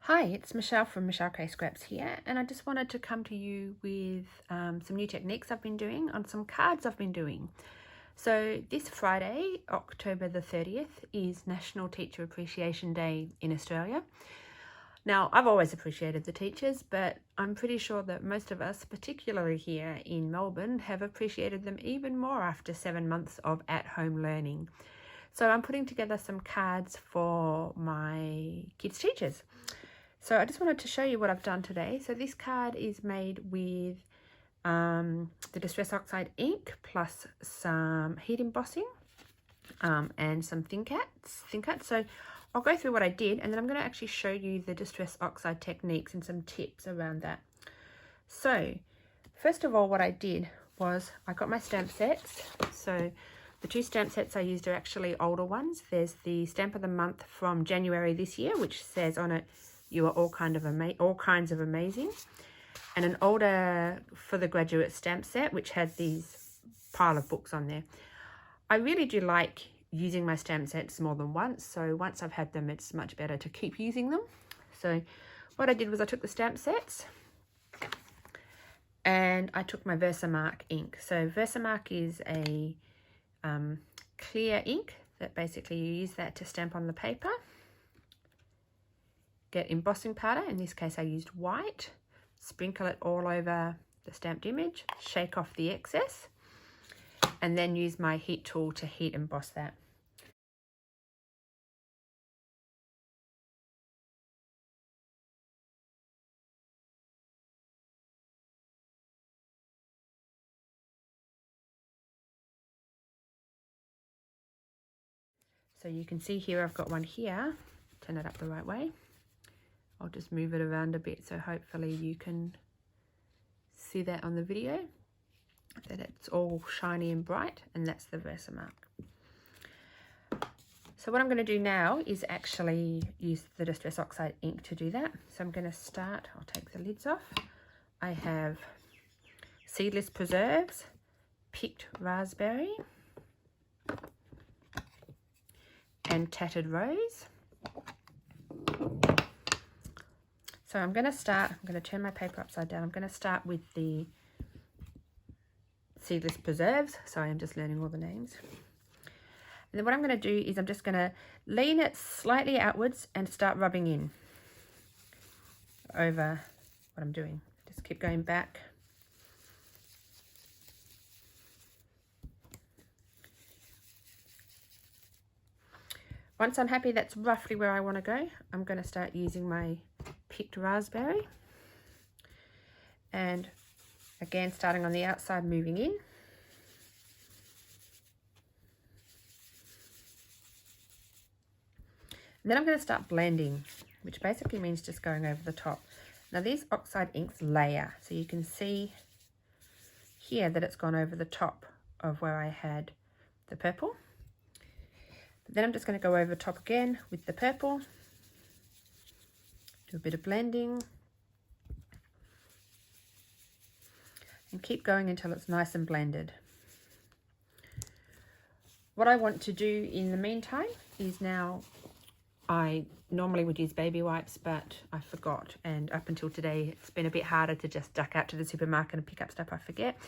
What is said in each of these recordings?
Hi, it's Michelle from Michelle K Scraps here, and I just wanted to come to you with some new techniques I've been doing on some cards I've been doing. So this Friday, October the 30th, is National Teacher Appreciation Day in Australia. Now, I've always appreciated the teachers, but I'm pretty sure that most of us, particularly here in Melbourne, have appreciated them even more after 7 months of at-home learning. So I'm putting together some cards for my kids' teachers. So I just wanted to show you what I've done today. So this card is made with the Distress Oxide ink plus some heat embossing and some thin cuts. So I'll go through what I did, and then I'm going to actually show you the Distress Oxide techniques and some tips around that. So first of all, what I did was I got my stamp sets. So the two stamp sets I used are actually older ones. There's the Stamp of the Month from January this year, which says on it, "You are all kinds of amazing," and an older For the Graduate stamp set, which had these pile of books on there. I really do like using my stamp sets more than once, so once I've had them, it's much better to keep using them. So what I did was I took the stamp sets and I took my Versamark ink. So Versamark is a clear ink that basically you use that to stamp on the paper. Get embossing powder, in this case I used white, sprinkle it all over the stamped image, shake off the excess, and then use my heat tool to heat emboss that. So you can see here I've got one here, turn it up the right way. I'll just move it around a bit so hopefully you can see that on the video, that it's all shiny and bright, and that's the Versamark. So what I'm going to do now is actually use the Distress Oxide ink to do that. So I'm going to start, I'll take the lids off. I have Seedless Preserves, Picked Raspberry, and Tattered Rose. So I'm going to turn my paper upside down. I'm going to start with the Seedless Preserves. Sorry, I'm just learning all the names. And then what I'm going to do is I'm just going to lean it slightly outwards and start rubbing in over what I'm doing. Just keep going back. Once I'm happy that's roughly where I want to go, I'm going to start using my Picked Raspberry. And again, starting on the outside, moving in. And then I'm going to start blending, which basically means just going over the top. Now these Oxide inks layer, so you can see here that it's gone over the top of where I had the purple. But then I'm just going to go over top again with the purple, do a bit of blending, and keep going until it's nice and blended. What I want to do in the meantime is now, I normally would use baby wipes, but I forgot, and up until today it's been a bit harder to just duck out to the supermarket and pick up stuff I forget.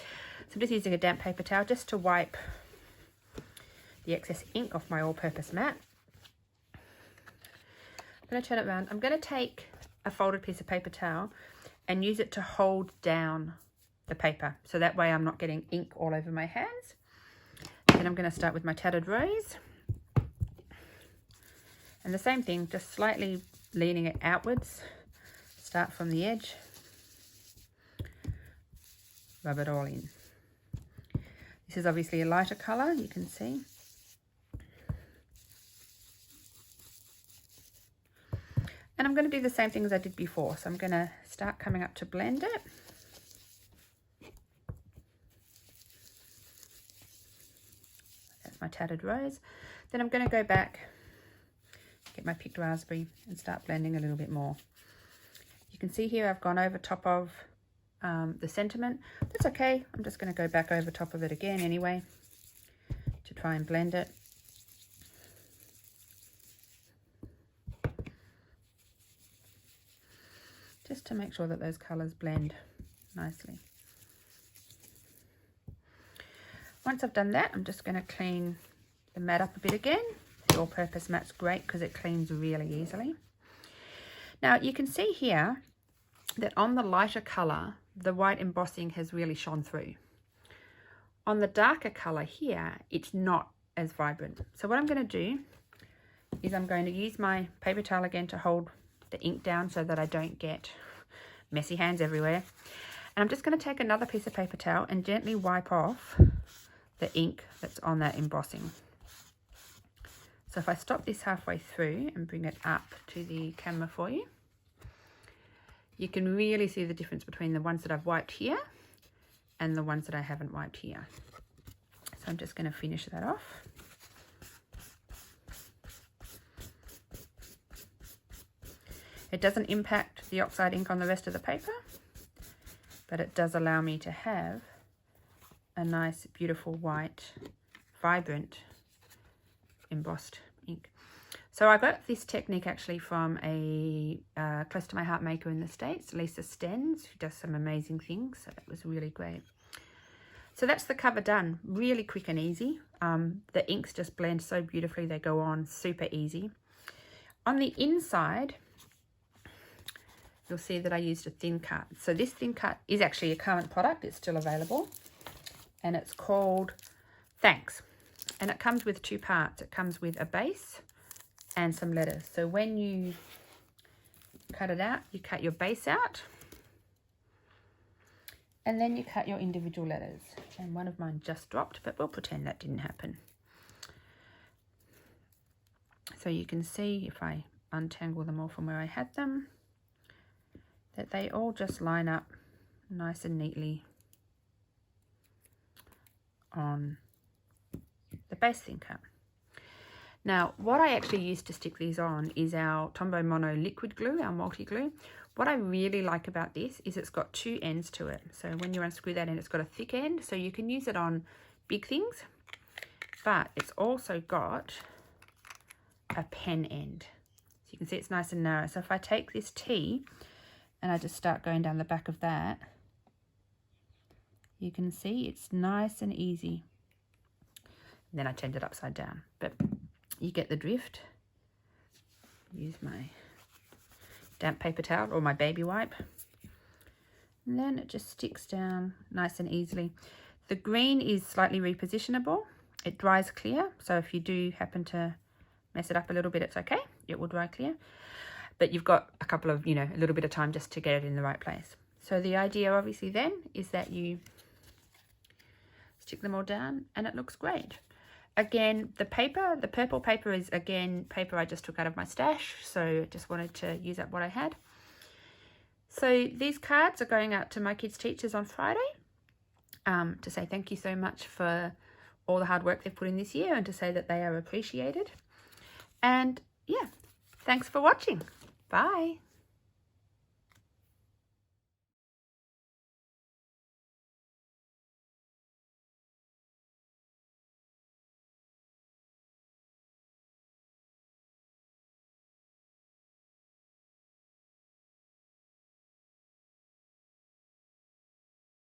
So I'm just using a damp paper towel just to wipe the excess ink off my all-purpose mat. I'm going to turn it around. I'm going to take a folded piece of paper towel and use it to hold down the paper, so that way I'm not getting ink all over my hands. Then I'm going to start with my Tattered Rose. And the same thing, just slightly leaning it outwards. Start from the edge. Rub it all in. This is obviously a lighter colour, you can see. And I'm going to do the same thing as I did before. So I'm going to start coming up to blend it. That's my Tattered Rose. Then I'm going to go back, get my Picked Raspberry and start blending a little bit more. You can see here I've gone over top of the sentiment. That's okay. I'm just going to go back over top of it again anyway to try and blend it. just to make sure that those colours blend nicely. Once I've done that, I'm just going to clean the mat up a bit again. The all-purpose mat's great because it cleans really easily. Now you can see here that on the lighter colour, the white embossing has really shone through. On the darker colour here, it's not as vibrant. So what I'm going to do is I'm going to use my paper towel again to hold the ink down so that I don't get messy hands everywhere. And I'm just going to take another piece of paper towel and gently wipe off the ink that's on that embossing. So if I stop this halfway through and bring it up to the camera for you, you can really see the difference between the ones that I've wiped here and the ones that I haven't wiped here. So I'm just going to finish that off. It doesn't impact the Oxide ink on the rest of the paper, but it does allow me to have a nice, beautiful, white, vibrant, embossed ink. So I got this technique actually from a close to my heart maker in the States, Lisa Stens, who does some amazing things. So that was really great. So that's the cover done. Really quick and easy. The inks just blend so beautifully. They go on super easy. On the inside, you'll see that I used a thin cut. So this thin cut is actually a current product. It's still available. And it's called Thanks. And it comes with two parts. It comes with a base and some letters. So when you cut it out, you cut your base out. And then you cut your individual letters. And one of mine just dropped, but we'll pretend that didn't happen. So you can see, if I untangle them all from where I had them, that they all just line up nice and neatly on the base thin cut. Now, what I actually use to stick these on is our Tombow Mono liquid glue, our multi-glue. What I really like about this is it's got two ends to it. So when you unscrew that end, it's got a thick end, so you can use it on big things, but it's also got a pen end. So you can see it's nice and narrow. So if I take this T and I just start going down the back of that, you can see it's nice and easy. And then I turned it upside down, but you get the drift. Use my damp paper towel or my baby wipe. And then it just sticks down nice and easily. The green is slightly repositionable. It dries clear, so if you do happen to mess it up a little bit, it's okay. It will dry clear. But you've got a couple of, a little bit of time just to get it in the right place. So the idea obviously then is that you stick them all down and it looks great. Again, the purple paper is again paper I just took out of my stash, so I just wanted to use up what I had. So these cards are going out to my kids' teachers on Friday to say thank you so much for all the hard work they've put in this year and to say that they are appreciated. And yeah, thanks for watching. Bye.